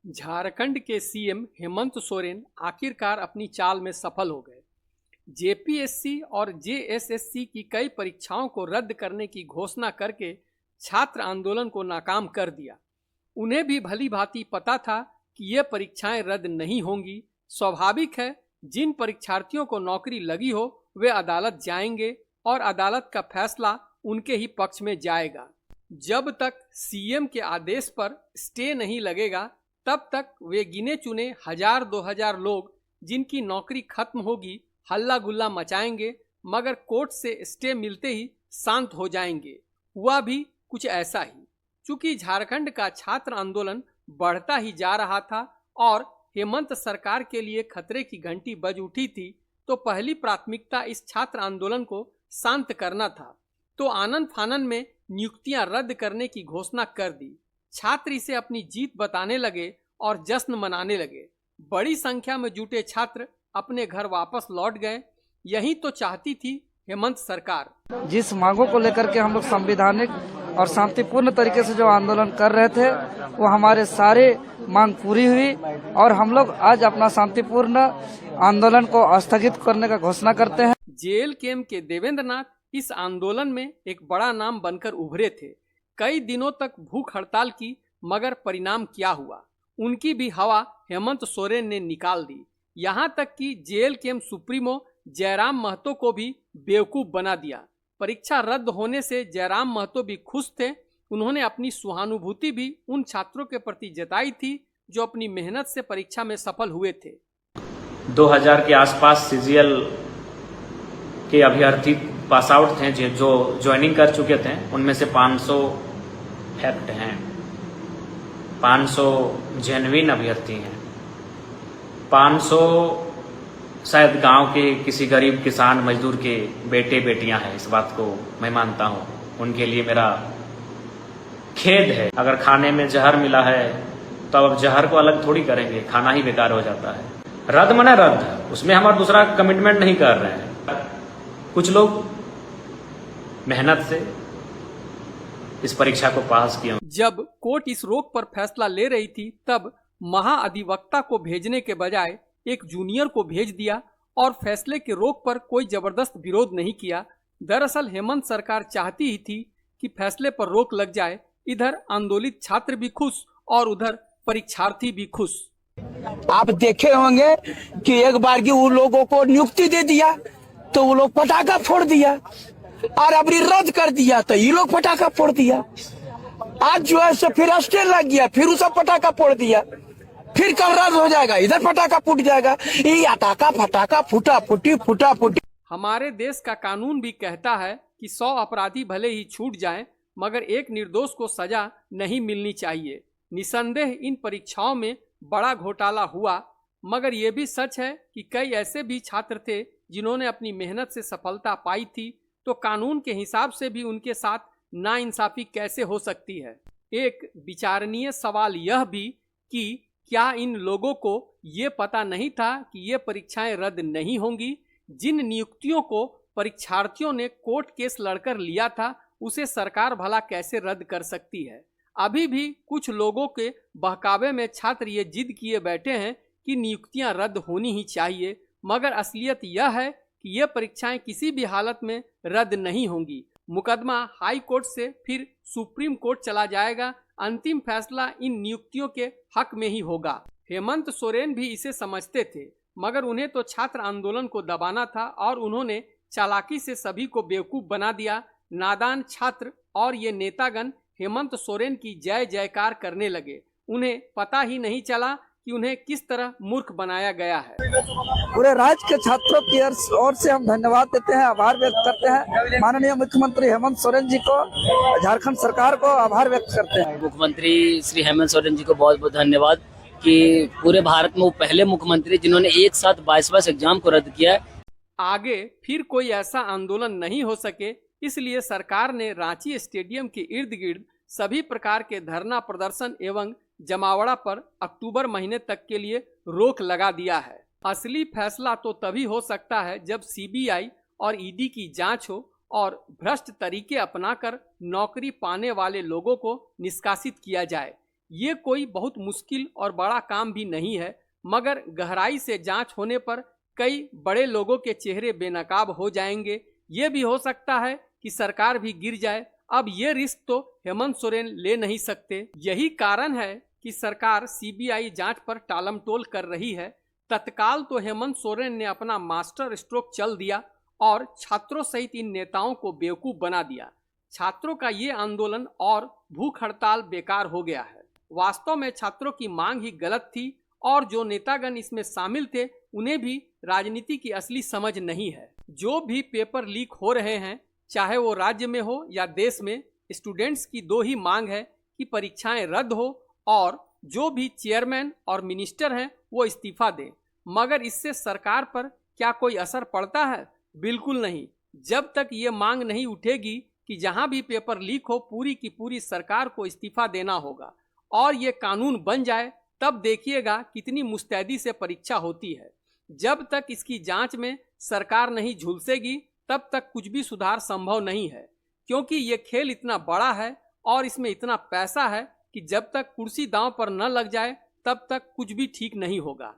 झारखंड के सीएम हेमंत सोरेन आखिरकार अपनी चाल में सफल हो गए। जेपीएससी और जेएसएससी की कई परीक्षाओं को रद्द करने की घोषणा करके छात्र आंदोलन को नाकाम कर दिया। उन्हें भी भली भांति पता था कि ये परीक्षाएं रद्द नहीं होंगी। स्वाभाविक है, जिन परीक्षार्थियों को नौकरी लगी हो वे अदालत जाएंगे और अदालत का फैसला उनके ही पक्ष में जाएगा। जब तक सीएम के आदेश पर स्टे नहीं लगेगा तब तक वे गिने चुने 1000-2000 लोग जिनकी नौकरी खत्म होगी हल्ला गुल्ला मचाएंगे, मगर कोर्ट से स्टे मिलते ही शांत हो जाएंगे। हुआ भी कुछ ऐसा ही। चूंकि झारखंड का छात्र आंदोलन बढ़ता ही जा रहा था और हेमंत सरकार के लिए खतरे की घंटी बज उठी थी, तो पहली प्राथमिकता इस छात्र आंदोलन को शांत करना था। तो आनन फानन में नियुक्तियां रद्द करने की घोषणा कर दी। छात्र इसे अपनी जीत बताने लगे और जश्न मनाने लगे। बड़ी संख्या में जुटे छात्र अपने घर वापस लौट गए। यही तो चाहती थी हेमंत सरकार। जिस मांगों को लेकर के हम लोग संवैधानिक और शांतिपूर्ण तरीके से जो आंदोलन कर रहे थे, वो हमारे सारे मांग पूरी हुई और हम लोग आज अपना शांतिपूर्ण आंदोलन को स्थगित करने का घोषणा करते हैं। जेएलकेएम के देवेंद्र नाथ इस आंदोलन में एक बड़ा नाम बनकर उभरे थे। कई दिनों तक भूख हड़ताल की, मगर परिणाम क्या हुआ? उनकी भी हवा हेमंत सोरेन ने निकाल दी। यहाँ तक कि जेएलकेएम सुप्रीमो जयराम महतो को भी बेवकूफ बना दिया। परीक्षा रद्द होने से जयराम महतो भी खुश थे। उन्होंने अपनी सहानुभूति भी उन छात्रों के प्रति जताई थी जो अपनी मेहनत से परीक्षा में सफल हुए थे। 2000 के आसपास सीजीएल के अभ्यर्थी पास आउट थे जो ज्वाइनिंग कर चुके थे। उनमें से 500 फैक्ट हैं, 500 जेन्युइन अभ्यर्थी हैं, 500 शायद गांव के किसी गरीब किसान मजदूर के बेटे बेटियां हैं। इस बात को मैं मानता हूं। उनके लिए मेरा खेद है। अगर खाने में जहर मिला है तो अब जहर को अलग थोड़ी करेंगे, खाना ही बेकार हो जाता है। रद्द मना रद्द, उसमें हम और दूसरा कमिटमेंट नहीं कर रहे हैं। कुछ लोग मेहनत से इस परीक्षा को पास किया। जब कोर्ट इस रोक पर फैसला ले रही थी, तब महाअधिवक्ता को भेजने के बजाय एक जूनियर को भेज दिया और फैसले के रोक पर कोई जबरदस्त विरोध नहीं किया। दरअसल हेमंत सरकार चाहती ही थी कि फैसले पर रोक लग जाए। इधर आंदोलित छात्र भी खुश और उधर परीक्षार्थी भी खुश। आप देखे होंगे कि एक बार की उन लोगों को नियुक्ति दे दिया तो वो लोग पटाखा फोड़ दिया, और अभी रद्द कर दिया तो ये लोग पटाखा फोड़ दिया। आज जो है सो फिर स्टे लग गया, फिर उसे पटाखा फोड़ दिया, फिर कल रद्द हो जाएगा, इधर पटाखा फूट जाएगा। ये अटाका फटाका फूटा फूटी। हमारे देश का कानून भी कहता है कि 100 अपराधी भले ही छूट जाएं, मगर एक निर्दोष को सजा नहीं मिलनी चाहिए। निसंदेह इन परीक्षाओं में बड़ा घोटाला हुआ, मगर ये भी सच है कि कई ऐसे भी छात्र थे जिन्होंने अपनी मेहनत से सफलता पाई थी। तो कानून के हिसाब से भी उनके साथ नाइंसाफी कैसे हो सकती है? एक विचारणीय सवाल यह भी कि क्या इन लोगों को ये पता नहीं था कि ये परीक्षाएं रद्द नहीं होंगी? जिन नियुक्तियों को परीक्षार्थियों ने कोर्ट केस लड़कर लिया था, उसे सरकार भला कैसे रद्द कर सकती है? अभी भी कुछ लोगों के बहकावे में छात्र ये जिद किए बैठे हैं कि नियुक्तियां रद्द होनी ही चाहिए, मगर असलियत यह है कि ये परीक्षाएं किसी भी हालत में रद्द नहीं होंगी। मुकदमा हाई कोर्ट से फिर सुप्रीम कोर्ट चला जाएगा। अंतिम फैसला इन नियुक्तियों के हक में ही होगा। हेमंत सोरेन भी इसे समझते थे, मगर उन्हें तो छात्र आंदोलन को दबाना था और उन्होंने चालाकी से सभी को बेवकूफ बना दिया। नादान छात्र और ये नेतागण हेमंत सोरेन की जय जयकार करने लगे। उन्हें पता ही नहीं चला कि उन्हें किस तरह मूर्ख बनाया गया है। पूरे राज्य के छात्रों की ओर से हम धन्यवाद देते हैं, आभार व्यक्त करते हैं माननीय मुख्यमंत्री हेमंत सोरेन जी को, झारखंड सरकार को आभार व्यक्त करते हैं। मुख्यमंत्री श्री हेमंत सोरेन जी को बहुत बहुत धन्यवाद कि पूरे भारत में वो पहले मुख्यमंत्री जिन्होंने एक साथ 22 एग्जाम को रद्द किया है। आगे फिर कोई ऐसा आंदोलन नहीं हो सके, इसलिए सरकार ने रांची स्टेडियम के इर्द गिर्द सभी प्रकार के धरना प्रदर्शन एवं जमावड़ा पर अक्टूबर महीने तक के लिए रोक लगा दिया है। असली फैसला तो तभी हो सकता है जब सीबीआई और ईडी की जांच हो और भ्रष्ट तरीके अपनाकर नौकरी पाने वाले लोगों को निष्कासित किया जाए। ये कोई बहुत मुश्किल और बड़ा काम भी नहीं है, मगर गहराई से जांच होने पर कई बड़े लोगों के चेहरे बेनकाब हो जाएंगे। ये भी हो सकता है कि सरकार भी गिर जाए। अब ये रिस्क तो हेमंत सोरेन ले नहीं सकते। यही कारण है कि सरकार सीबीआई जांच पर टालमटोल कर रही है। तत्काल तो हेमंत सोरेन ने अपना मास्टर स्ट्रोक चल दिया और छात्रों सहित इन नेताओं को बेवकूफ बना दिया। छात्रों का ये आंदोलन और भूख हड़ताल बेकार हो गया है। वास्तव में छात्रों की मांग ही गलत थी और जो नेतागण इसमें शामिल थे उन्हें भी राजनीति की असली समझ नहीं है। जो भी पेपर लीक हो रहे हैं, चाहे वो राज्य में हो या देश में, स्टूडेंट्स की दो ही मांग है कि परीक्षाएं रद्द हो और जो भी चेयरमैन और मिनिस्टर हैं वो इस्तीफा दें। मगर इससे सरकार पर क्या कोई असर पड़ता है? बिल्कुल नहीं। जब तक ये मांग नहीं उठेगी कि जहां भी पेपर लीक हो पूरी की पूरी सरकार को इस्तीफा देना होगा और ये कानून बन जाए, तब देखिएगा कितनी मुस्तैदी से परीक्षा होती है। जब तक इसकी जांच में सरकार नहीं झुलसेगी तब तक कुछ भी सुधार संभव नहीं है, क्योंकि ये खेल इतना बड़ा है और इसमें इतना पैसा है कि जब तक कुर्सी दांव पर न लग जाए तब तक कुछ भी ठीक नहीं होगा।